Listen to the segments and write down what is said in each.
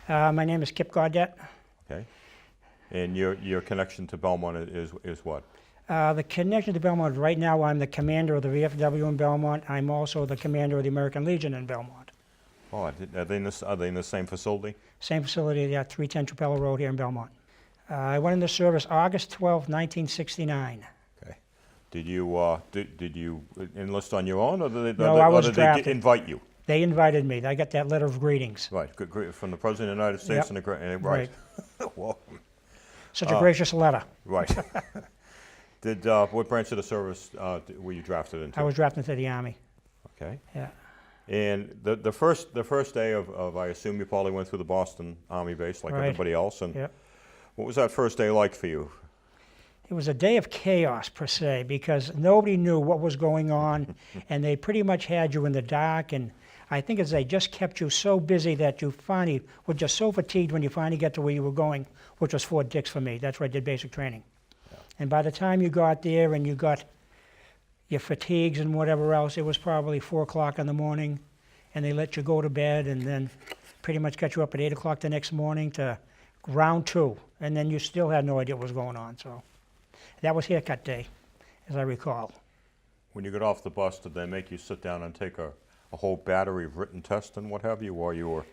My name is Kip Gaudet. Okay. And your connection to Belmont is what? The connection to Belmont, right now I'm the commander of the VFW in Belmont. I'm also the commander of the American Legion in Belmont. Oh, are they in the same facility? Same facility, yeah, 310 Trapella Road here in Belmont. I went into service August 12, 1969. Okay. Did you enlist on your own, or did they, No, I was or did drafted. they invite you? They invited me. I got that letter of greetings. Right, from the President of the United States Yep. and Right. Well, Such a gracious letter. right. What branch of the service were you drafted into? I was drafted into the Army. Okay. Yeah. And the first day of I assume you probably went through the Boston Army base like Right. everybody else. And Yep. what was that first day like for you? It was a day of chaos, per se, because nobody knew what was going on, and they pretty much had you in the dark, and I think as they just kept you so busy that you finally were just so fatigued when you finally got to where you were going, which was Fort Dix for me. That's where I did basic training. Yeah. And by the time you got there and you got your fatigues and whatever else, it was probably 4 o'clock in the morning, and they let you go to bed, and then pretty much got you up at 8 o'clock the next morning to round 2, and then you still had no idea what was going on. So that was haircut day, as I recall. When you got off the bus, did they make you sit down and take a whole battery of written tests and what have you, or you were?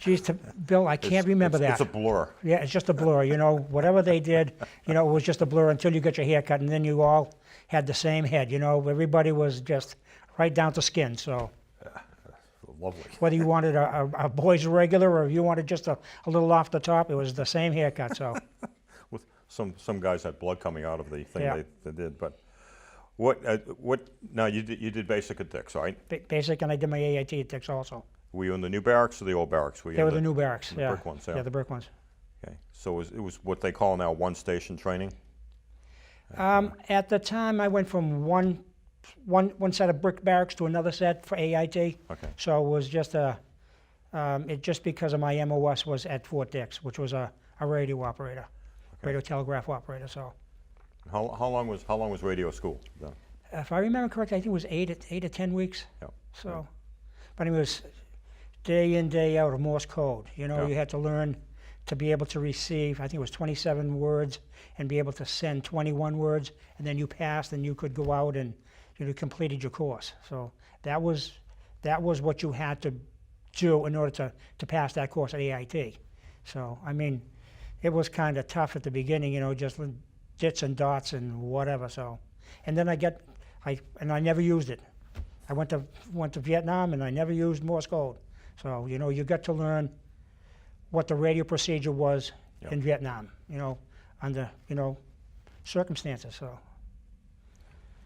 Geez, Bill, I can't remember that. It's a blur. Yeah, it's just a blur. You know, whatever they did, you know, it was just a blur until you got your hair cut, and then you all had the same head. You know, everybody was just right down to skin. So Lovely. whether you wanted a boy's regular or you wanted just a little off the top, it was the same haircut. So With some guys had blood coming out of the thing Yeah. they did, but what now you did basic at Dix, right? basic, and I did my AIT at Dix also. Were you in the new barracks or the old barracks? They were the new barracks. the Yeah, brick ones, yeah. Yeah, the brick ones. Okay, so it was what they call now one station training. At the time, I went from one set of brick barracks to another set for AIT. Okay. So it was just it just because of my MOS was at Fort Dix, which was a radio operator, radio telegraph operator. So How long was radio school then? if I remember correctly, I think it was 8 or 10 weeks. Yeah. So, but it was day in, day out of Morse code. You know, Yeah. you had to learn to be able to receive, I think it was 27 words, and be able to send 21 words, and then you passed, and you could go out and you completed your course. So that was what you had to do in order to pass that course at AIT. So, I mean, it was kind of tough at the beginning, you know, just dits and dots and whatever. So, and then I never used it. I went to Vietnam and I never used Morse code. So, you know, you got to learn what the radio procedure was Yep. in Vietnam, you know, under, you know, circumstances. So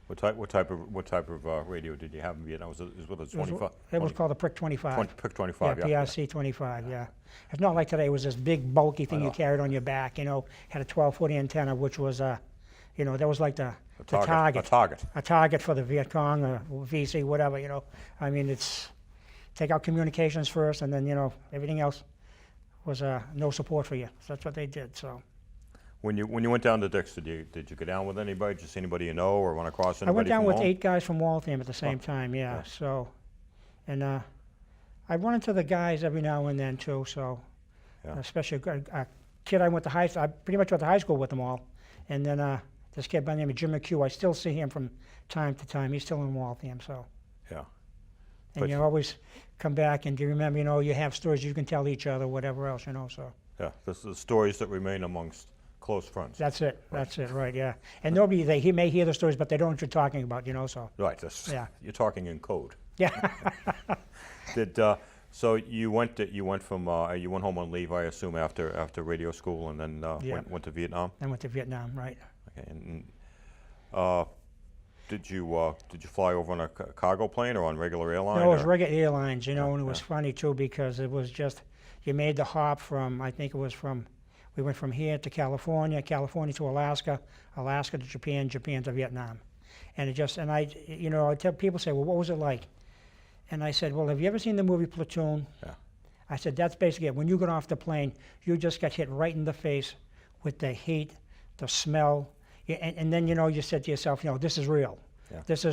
What type of radio did you have in Vietnam? Was it a 25? it was called the Prick 25. Pick 25. Yeah, Yeah. PRC 25, yeah. It's not like today. It was this big, bulky thing you know. carried on your back, you know, had a 12-foot antenna, which was, you know, that was like the target. A target. A target for the Viet Cong or VC, whatever, you know. I mean, it's take out communications first, and then, you know, everything else was no support for you. So that's what they did, so. When you went down to Dix, did you go down with anybody? Did you see anybody you know, or run across anybody? I went down from with home? 8 guys from Waltham at the same time, yeah. yeah. So, and I run into the guys every now and then too. So, Yeah. especially a kid I went to I pretty much went to high school with them all. And then this kid by the name of Jim McHugh, I still see him from time to time. He's still in Waltham. So, Yeah. and But- you always come back and do you remember, you know, you have stories you can tell each other, whatever else, you know. So. Yeah. This is the stories that remain amongst close friends. That's it. That's it. Right. Yeah. And nobody he may hear the stories, but they don't know what you're talking about. You know. So. Right. Yeah. You're talking in code. Yeah. So you went home on leave, I assume, after radio school, and then Yeah. went to Vietnam. I went to Vietnam. Right. Okay. And did you fly over on a cargo plane or on regular airline? No, it was or- regular airlines, you know, and it was yeah. funny too because it was just, you made the hop from, I think it was from, we went from here to California, California to Alaska, Alaska to Japan, Japan to Vietnam. And it just, and I, you know, I tell people say, well, what was it like? And I said, well, have you ever seen the movie Platoon? Yeah. I said, that's basically it. When you got off the plane, you just got hit right in the face with the heat, the smell, and then, you know, you said to yourself, you know, this is real. Yeah. This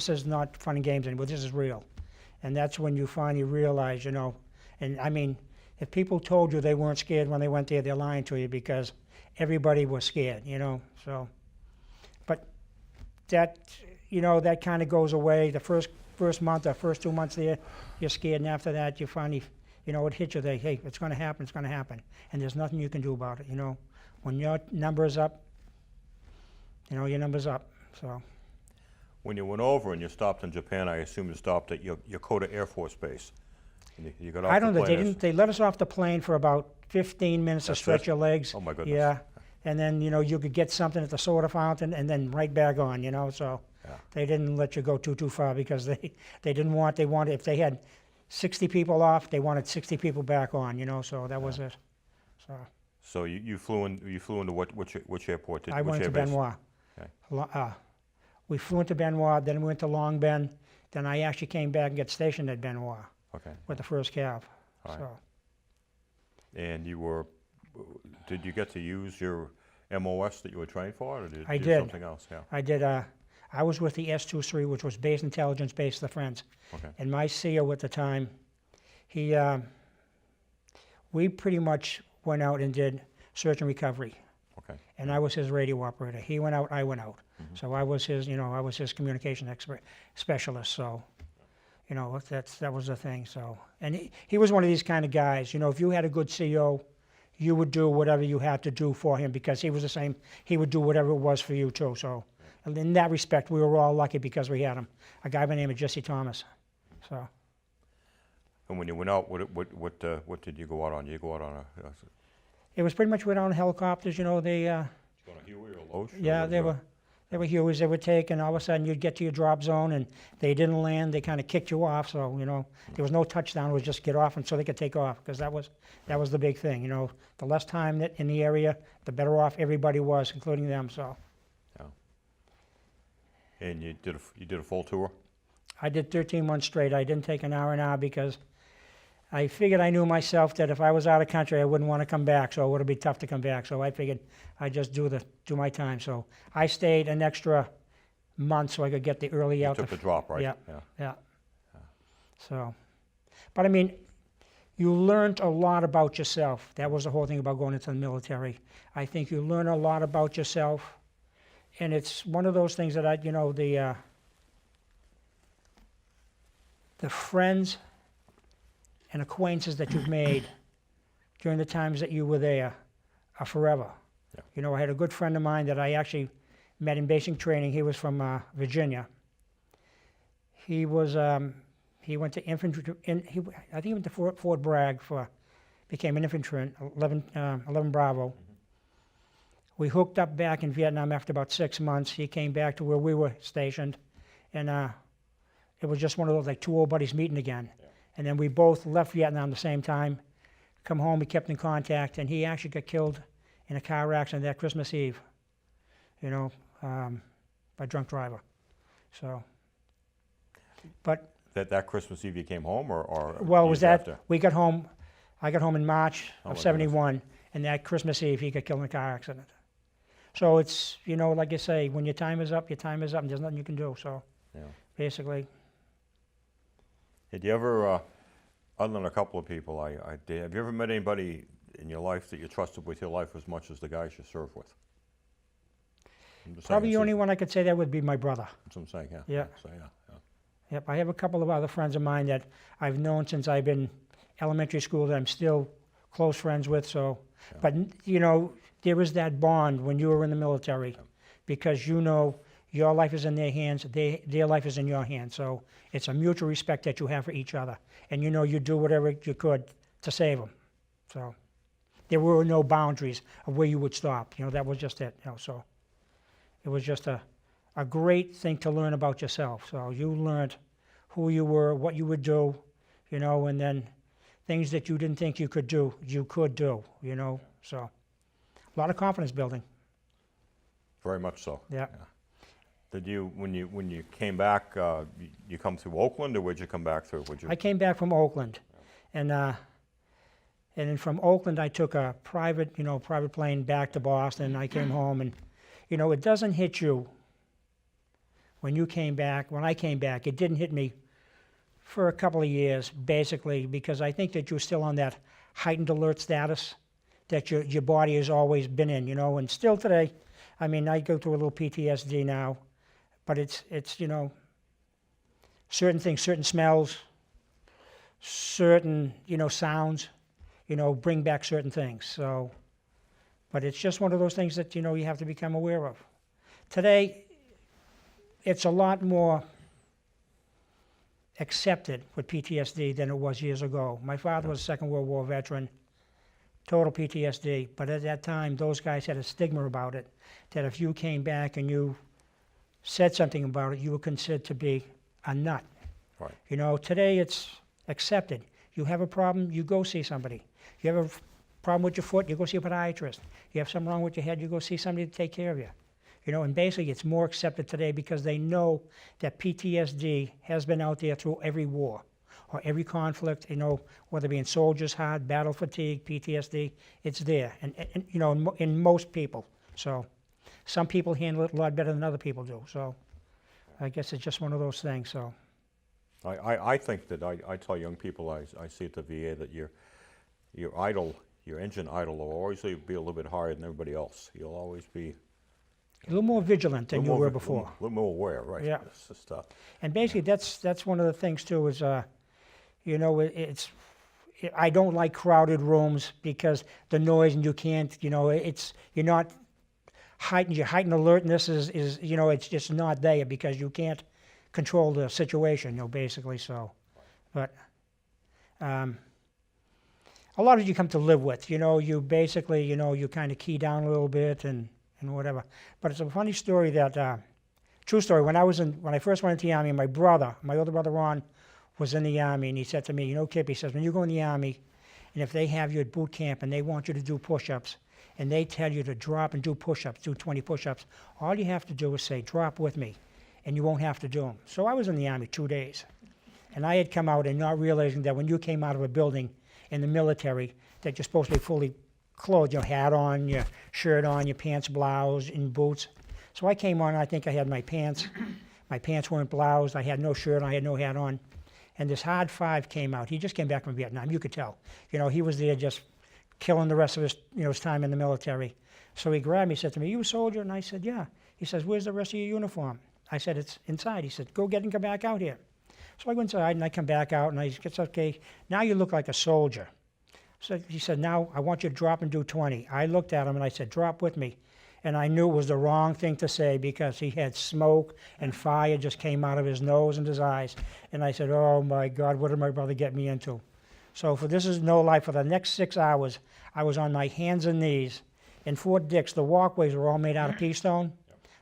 is not fun and games anymore. This is real. And that's when you finally realize, you know, and I mean, if people told you they weren't scared when they went there, they're lying to you, because everybody was scared, you know, so. But that, you know, that kind of goes away. The first month or first 2 months there, you're scared, and after that, you finally, you know, it hits you that, hey, it's gonna happen, and there's nothing you can do about it, you know. When your number's up, you know, your number's up, so. When you went over and you stopped in Japan, I assume you stopped at Yokota Air Force Base. And you got off I don't the know, they plane. didn't, they let us off the plane for about 15 minutes to That's stretch it? your legs. Oh, my goodness. Yeah, and then, you know, you could get something at the soda fountain and then right back on, you know, so. Yeah. They didn't let you go too far, because they wanted, if they had 60 people off, they wanted 60 people back on, you know, so that was it, so. So you flew into which airport? I went to airbase? Benoit. Okay. We flew into Benoit, then we went to Long Ben, then I actually came back and got stationed at Benoit Okay. with the first cav, All right. so. And did you get to use your MOS that you were trained for, or did I you do did. something else? Yeah. I did, I was with the S-23, which was Base Intelligence Base of the Friends. Okay. And my CO at the time, we pretty much went out and did search and recovery. Okay. And I was his radio operator. He went out, I went out. So I was his, you know, I was his communication specialist, so, you know, that was the thing, so. And he was one of these kind of guys, you know, if you had a good CO, you would do whatever you had to do for him, because he was the same, he would do whatever it was for you too, so. And in that respect, we were all lucky because we had him. A guy by the name of Jesse Thomas, so. And when you went out, what did you go out on? You go out on a It was pretty much went on helicopters, you know, they, on a Huey or a Loach? yeah, they were Hueys they would take, and all of a sudden you'd get to your drop zone and they didn't land, they kind of kicked you off, so, you know, there was no touchdown, it was just get off and so they could take off, because that was the big thing, you know. The less time that in the area, the better off everybody was, including them, so. Yeah. And you did a full tour? I did 13 months straight. I didn't take an R&R because I figured I knew myself that if I was out of country, I wouldn't want to come back, so it would be tough to come back. So I figured I'd just do my time. So I stayed an extra month so I could get the early out. You took the drop, right? Yeah. So, but I mean, you learned a lot about yourself. That was the whole thing about going into the military. I think you learn a lot about yourself, and it's one of those things that you know, the friends and acquaintances that you've made during the times that you were there are forever. Yeah. You know, I had a good friend of mine that I actually met in basic training. He was from Virginia. He went to infantry. I think he went to Fort Bragg became an infantry, 11 Bravo. We hooked up back in Vietnam after about 6 months. He came back to where we were stationed, and it was just one of those, like, two old buddies meeting again. Yeah. And then we both left Vietnam the same time, come home, we kept in contact, and he actually got killed in a car accident that Christmas Eve, you know, by a drunk driver. So, but That Christmas Eve you came home, or well, it was years that after? we got home. I got home in March Oh, my of goodness. '71, and that Christmas Eve he got killed in a car accident. So it's, you know, like you say, when your time is up, and there's nothing you can do. So Yeah. basically, Did you ever, other than a couple of people, have you ever met anybody in your life that you trusted with your life as much as the guys you served with? I'm just saying, probably the it's only one I could say that would be my brother. That's what I'm saying, yeah. Yeah. So, yeah. Yep, I have a couple of other friends of mine that I've known since I've been elementary school that I'm still close friends with. So, Yeah. but you know, there is that bond when you were in the military, because you know your life is in their hands, their life is in your hands. So it's a mutual respect that you have for each other, and you know you do whatever you could to save them. So there were no boundaries of where you would stop. You know, that was just it. You know, so it was just a great thing to learn about yourself. So you learned who you were, what you would do, you know, and then things that you didn't think you could do, you know. So a lot of confidence building. Very much so. Yeah. Did you, when you came back, you come through Oakland, or where'd you come back through? I came back from Oakland, and then from Oakland I took a private plane back to Boston. I came home, and you know, it doesn't hit you when you came back. When I came back, it didn't hit me For a couple of years, basically, because I think that you're still on that heightened alert status that your body has always been in, you know, and still today, I mean, I go through a little PTSD now, but it's you know, certain things, certain smells, certain, you know, sounds, you know, bring back certain things. So, but it's just one of those things that, you know, you have to become aware of. Today, it's a lot more accepted with PTSD than it was years ago. My father was a Second World War veteran, total PTSD, but at that time, those guys had a stigma about it, that if you came back and you said something about it, you were considered to be a nut. Right. You know, today it's accepted. You have a problem, you go see somebody. You have a problem with your foot, you go see a podiatrist. You have something wrong with your head, you go see somebody to take care of you. You know, and basically it's more accepted today because they know that PTSD has been out there through every war or every conflict, you know, whether it be in soldiers' heart, battle fatigue, PTSD, it's there, and you know, in most people. So some people handle it a lot better than other people do. So I guess it's just one of those things. So I think that I tell young people I see at the VA that your idol, your engine idol will always be a little bit higher than everybody else. You'll always be a little more vigilant than you were before. A little more aware, right? Yeah. It's just, and basically that's one of the things too is, you know, I don't like crowded rooms because the noise and you can't, you know, you're not heightened, your heightened alertness is, you know, it's just not there because you can't control the situation, you know, basically, so. But a lot of it you come to live with, you know, you basically, you know, you kind of key down a little bit and whatever. But it's a funny story that, true story, when I first went into the Army, my older brother Ron, was in the Army, and he said to me, you know, Kip, he says, when you go in the Army, and if they have you at boot camp and they want you to do push-ups, and they tell you to drop and do push-ups, do 20 push-ups, all you have to do is say, drop with me, and you won't have to do them. So I was in the Army 2 days, and I had come out and not realizing that when you came out of a building in the military, that you're supposed to be fully clothed, your hat on, your shirt on, your pants, blouse, and boots. So I came on, I think I had my pants. My pants weren't bloused, I had no shirt on, I had no hat on. And this hard 5 came out. He just came back from Vietnam, you could tell. You know, he was there just killing the rest of his, you know, his time in the military. So he grabbed me, he said to me, you a soldier? And I said, yeah. He says, where's the rest of your uniform? I said, it's inside. He said, go get it and come back out here. So I go inside and I come back out and I said, okay, now you look like a soldier. So he said, now I want you to drop and do 20. I looked at him and I said, drop with me. And I knew it was the wrong thing to say because he had smoke and fire just came out of his nose and his eyes. And I said, oh my God, what did my brother get me into? So this is no lie, for the next 6 hours, I was on my hands and knees. In Fort Dix, the walkways were all made out of pea stone.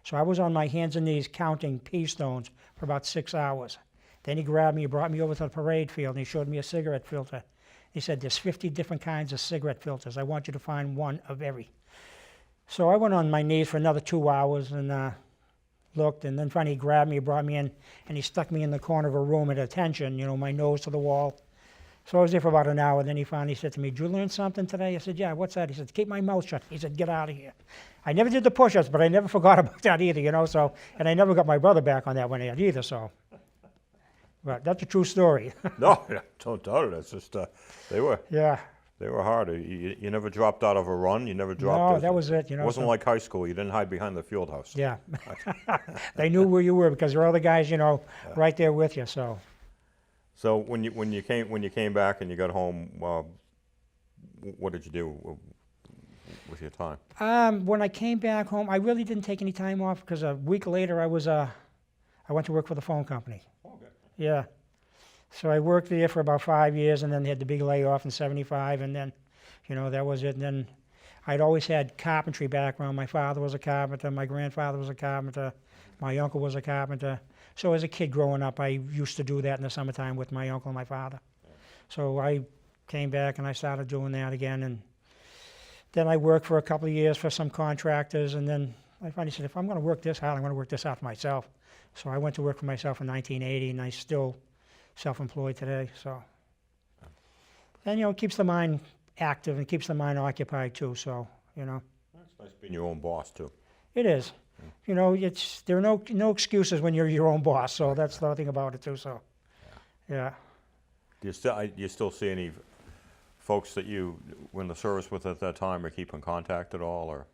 So I was on my hands and knees counting pea stones for about 6 hours. Then he grabbed me, he brought me over to the parade field, and he showed me a cigarette filter. He said, there's 50 different kinds of cigarette filters. I want you to find one of every. So I went on my knees for another 2 hours and looked, and then finally he grabbed me, brought me in, and he stuck me in the corner of a room at attention, you know, my nose to the wall. So I was there for about an hour, then he finally said to me, did you learn something today? I said, yeah, what's that? He said, keep my mouth shut. He said, get out of here. I never did the push-ups, but I never forgot about that either, you know, so, and I never got my brother back on that one yet either, so. But that's a true story. no, don't doubt it. It's just, they were hard. You never dropped out of a run. You never dropped. No, that was it. You know, it wasn't like high school. You didn't hide behind the field house. Yeah, they knew where you were because there were other guys, you know, right there with you. So. So when you came back and you got home, what did you do with your time? When I came back home, I really didn't take any time off because a week later I went to work for the phone company. Okay. Yeah. So I worked there for about 5 years, and then they had the big layoff in '75, and then, you know, that was it. And then I'd always had carpentry background. My father was a carpenter, my grandfather was a carpenter, my uncle was a carpenter. So as a kid growing up, I used to do that in the summertime with my uncle and my father. So I came back and I started doing that again, and then I worked for a couple of years for some contractors, and then I finally said, if I'm going to work this hard, I'm going to work this out for myself. So I went to work for myself in 1980, and I still self-employed today. So, and you know, it keeps the mind active and keeps the mind occupied too. So, you know, It's nice being your own boss too. it is. You know, there are no excuses when you're your own boss. So that's the thing about it too. So, Yeah. Do you still see any folks that you were in the service with at that time or keep in contact at all, or?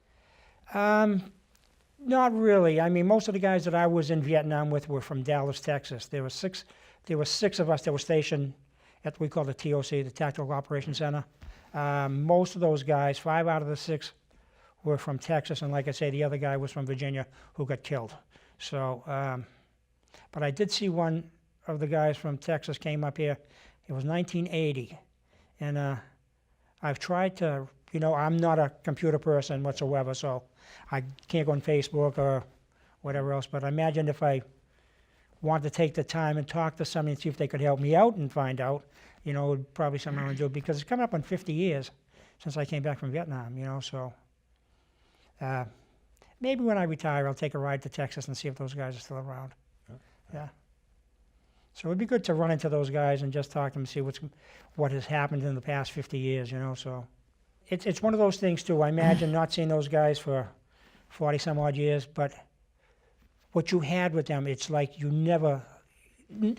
Not really. I mean, most of the guys that I was in Vietnam with were from Dallas, Texas. There were six of us that were stationed at what we call the TOC, the Tactical Operations Center. Most of those guys, 5 out of the 6, were from Texas, and like I say, the other guy was from Virginia who got killed. So, but I did see one of the guys from Texas came up here. It was 1980, and I've tried to, I'm not a computer person whatsoever, so I can't go on Facebook or whatever else, but I imagine if I wanted to take the time and talk to somebody and see if they could help me out and find out, it would probably something I would do, because it's coming up on 50 years since I came back from Vietnam, so maybe when I retire, I'll take a ride to Texas and see if those guys are still around. Yeah. So it'd be good to run into those guys and just talk to them and see what has happened in the past 50 years, so. It's one of those things, too. I imagine not seeing those guys for 40-some-odd years, but what you had with them, it's like you never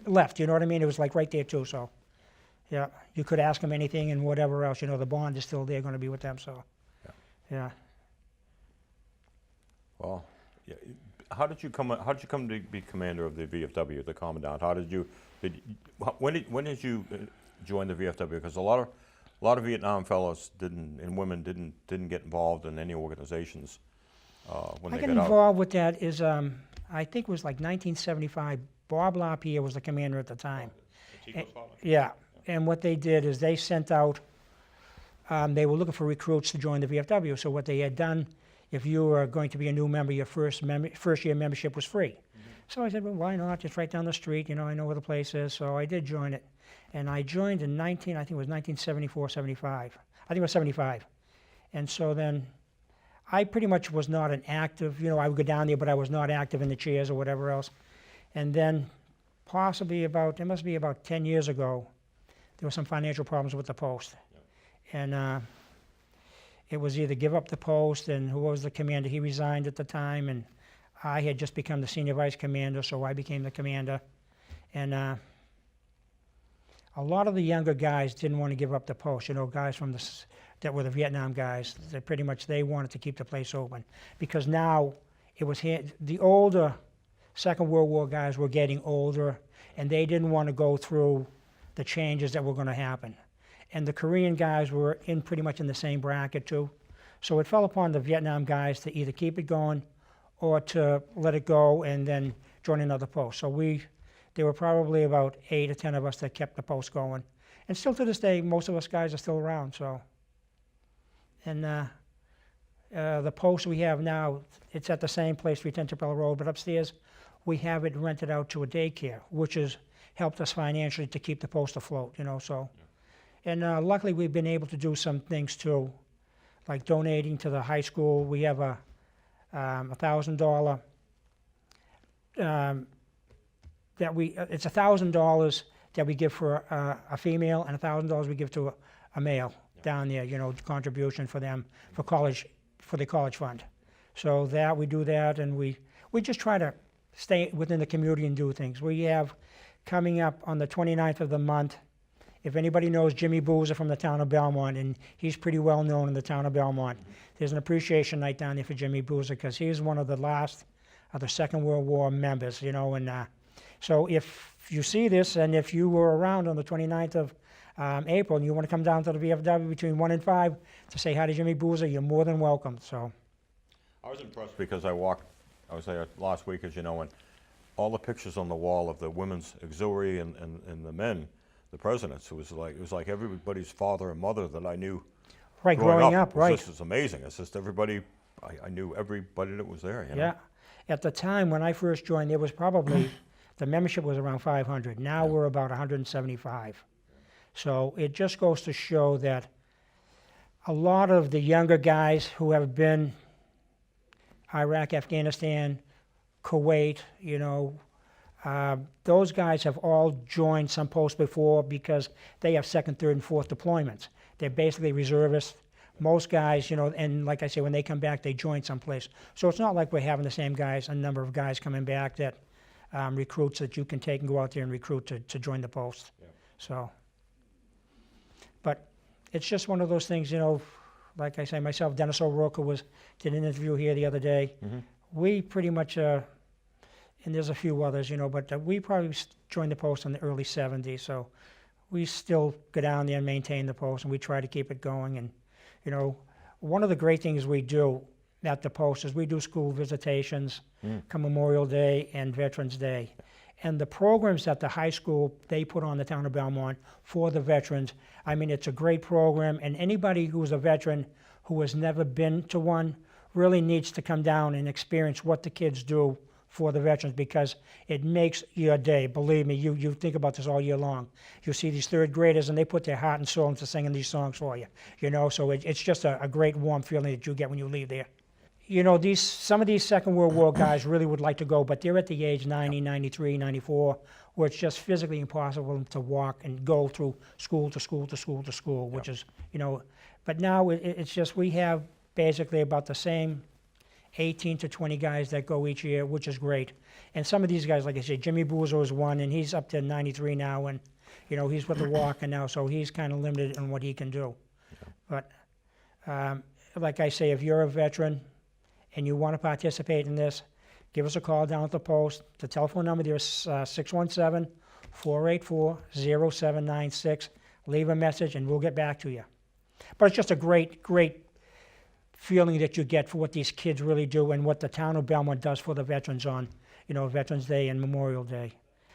left, you know what I mean? It was like right there, too, so. Yeah, you could ask them anything and whatever else, the bond is still there, going to be with them, so. Yeah. Well, yeah. How did you come to be commander of the VFW, the commandant? When did you join the VFW? Because a lot of Vietnam fellows and women didn't get involved in any organizations when they got out. I got involved with that is I think it was like 1975. Bob LaPierre was the commander at the time. Yeah, and what they did is they sent out. They were looking for recruits to join the VFW. So what they had done, if you were going to be a new member, your first year membership was free. So I said, well, why not? Just right down the street. I know where the place is. So I did join it. And I joined in I think it was 1974, 75. I think it was 75. And so then I pretty much was not an active, I would go down there, but I was not active in the chairs or whatever else. And then possibly it must be about 10 years ago, there were some financial problems with the post. And it was either give up the post, and who was the commander, he resigned at the time, and I had just become the senior vice commander, so I became the commander. And a lot of the younger guys didn't want to give up the post, guys that were the Vietnam guys. They wanted to keep the place open, because now it was the older Second World War guys were getting older, and they didn't want to go through the changes that were going to happen. And the Korean guys were pretty much in the same bracket too. So it fell upon the Vietnam guys to either keep it going or to let it go and then join another post. So there were probably about 8 or 10 of us that kept the post going. And still to this day, most of us guys are still around, so. And the post we have now, it's at the same place, 310 Chapella Road, but upstairs we have it rented out to a daycare, which has helped us financially to keep the post afloat, so. And luckily we've been able to do some things too, like donating to the high school. We have a $1,000 it's $1,000 that we give for a female, and $1,000 we give to a male down there, contribution for them for the college fund. So that we do that, and we just try to stay within the community and do things. We have coming up on the 29th of the month, if anybody knows Jimmy Boozer from the town of Belmont, and he's pretty well known in the town of Belmont, there's an appreciation night down there for Jimmy Boozer, because he was one of the last of the Second World War members, and so if you see this, and if you were around on the 29th of April, and you want to come down to the VFW between 1 and 5 to say hi to Jimmy Boozer, you're more than welcome. So I was impressed because I was there last week, as you know, and all the pictures on the wall of the women's auxiliary and the men, the presidents, it was like everybody's father and mother that I knew. Right, growing up, right. This is amazing. It's just everybody, I knew everybody that was there. Yeah. At the time when I first joined, there was probably, the membership was around 500. Now we're about 175. So it just goes to show that a lot of the younger guys who have been Iraq, Afghanistan, Kuwait, those guys have all joined some post before because they have second, third, and fourth deployments. They're basically reservists. Most guys, and like I say, when they come back, they join someplace. So it's not like we're having the same guys, a number of guys coming back that recruits that you can take and go out there and recruit to join the post. Yeah. So, but it's just one of those things, you know, like I say, myself, Dennis O'Rourke did an interview here the other day. Mm-hmm. We pretty much, and there's a few others, you know, but we probably joined the post in the early 70s, so we still go down there and maintain the post, and we try to keep it going. And, you know, one of the great things we do at the post is we do school visitations, come Memorial Day and Veterans Day. And the programs at the high school, they put on the town of Belmont for the veterans. I mean, it's a great program, and anybody who's a veteran who has never been to one really needs to come down and experience what the kids do for the veterans, because it makes your day. Believe me, you think about this all year long. You see these third graders, and they put their heart and soul into singing these songs for you. You know, so it's just a great warm feeling that you get when you leave there. You know, some of these Second World War guys really would like to go, but they're at the age 90, 93, 94, where it's just physically impossible to walk and go through school to school to school to school, which is, you know, but now it's just we have basically about the same 18 to 20 guys that go each year, which is great. And some of these guys, like I said, Jimmy Buzo is one, and he's up to 93 now, and, you know, he's with the Walker now, so he's kind of limited in what he can do. But like I say, if you're a veteran and you want to participate in this, give us a call down at the post. The telephone number there is 617-484-0796. Leave a message and we'll get back to you. But it's just a great, great feeling that you get for what these kids really do and what the town of Belmont does for the veterans on, you know, Veterans Day and Memorial Day.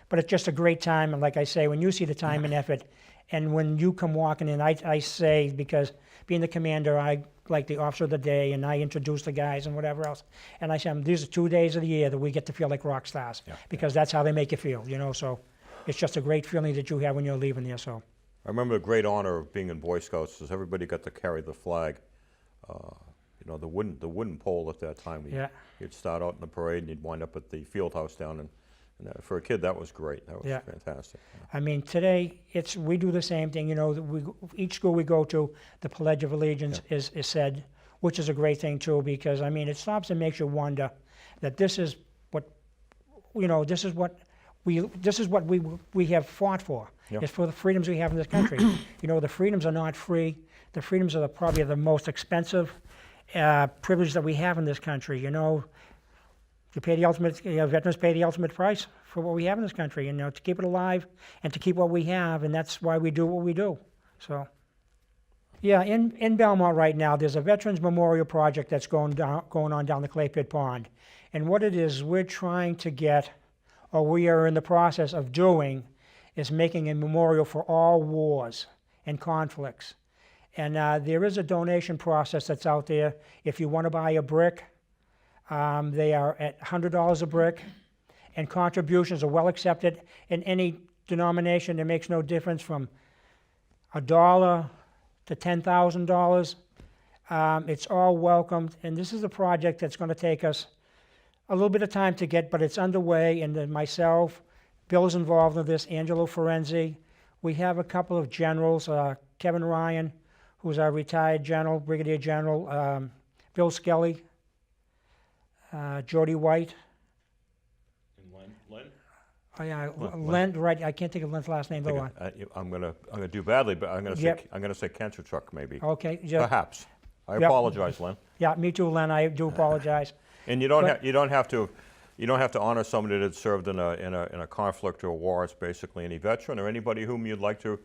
But it's just a great time, and like I say, when you see the time and effort, and when you come walking in, I say, because being the commander, I like the officer of the day, and I introduce the guys and whatever else. And I say, these are 2 days of the year that we get to feel like rock stars, because that's how they make you feel, you know. So it's just a great feeling that you have when you're leaving there. So I remember the great honor of being in Boy Scouts is everybody got to carry the flag. You know, the wooden pole at that time. You'd start out in the parade and you'd wind up at the field house down, and for a kid that was great. That was fantastic. I mean, today we do the same thing. You know, each school we go to, the Pledge of Allegiance is said, which is a great thing too, because I mean, it stops and makes you wonder that this is what, you know, this is what we have fought for. It's for the freedoms we have in this country. You know, the freedoms are not free. The freedoms are probably the most expensive privilege that we have in this country. You know, you pay the ultimate, veterans pay the ultimate price for what we have in this country, you know, to keep it alive and to keep what we have, and that's why we do what we do. So, yeah, in Belmont right now, there's a Veterans Memorial Project that's going on down the Clay Pit Pond. And what it is, we're trying to get, or we are in the process of doing, is making a memorial for all wars and conflicts. And there is a donation process that's out there. If you want to buy a brick, they are at $100 a brick, and contributions are well accepted in any denomination. It makes no difference from $1 to $10,000. It's all welcomed, and this is a project that's going to take us a little bit of time to get, but it's underway, and then myself, Bill's involved in this, Angelo Ferenzi. We have a couple of generals, Kevin Ryan, who's our retired general, brigadier general, Bill Skelly, Jody White. And Len? Oh yeah, Len. Right. I can't think of Len's last name though. I'm gonna do badly, but I'm gonna say cancer truck maybe. Okay. Yeah. Perhaps. I apologize, Len. Yeah, me too, Len. I do apologize. And you don't have to honor somebody that served in a conflict or a war. It's basically any veteran or anybody whom you'd like to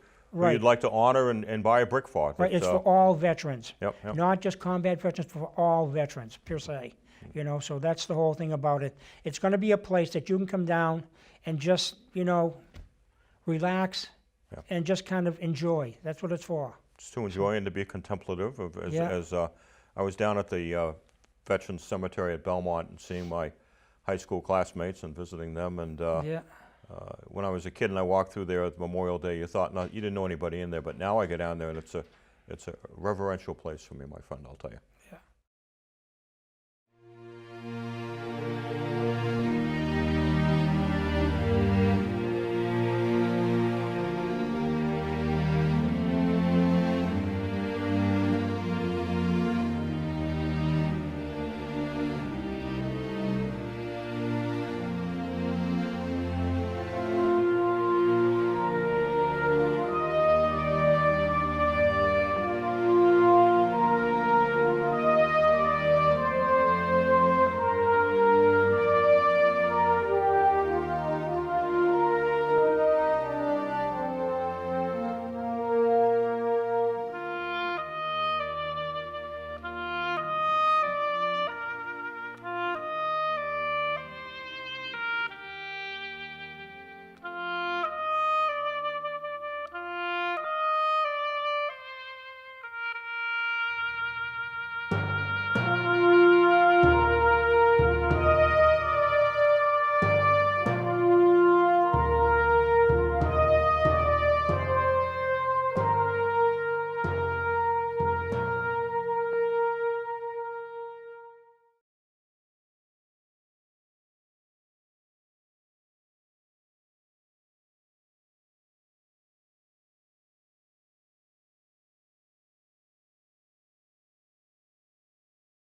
honor and buy a brick for. Right. It's for all veterans. Yep. Not just combat veterans, for all veterans per se. You know, so that's the whole thing about it. It's going to be a place that you can come down and just, you know, relax and just kind of enjoy. That's what it's for. It's to enjoy and to be contemplative. As I was down at the Veterans Cemetery at Belmont and seeing my high school classmates and visiting them. And when I was a kid and I walked through there at Memorial Day, you thought you didn't know anybody in there. But now I get down there and it's a reverential place for me, my friend, I'll tell you. Yeah.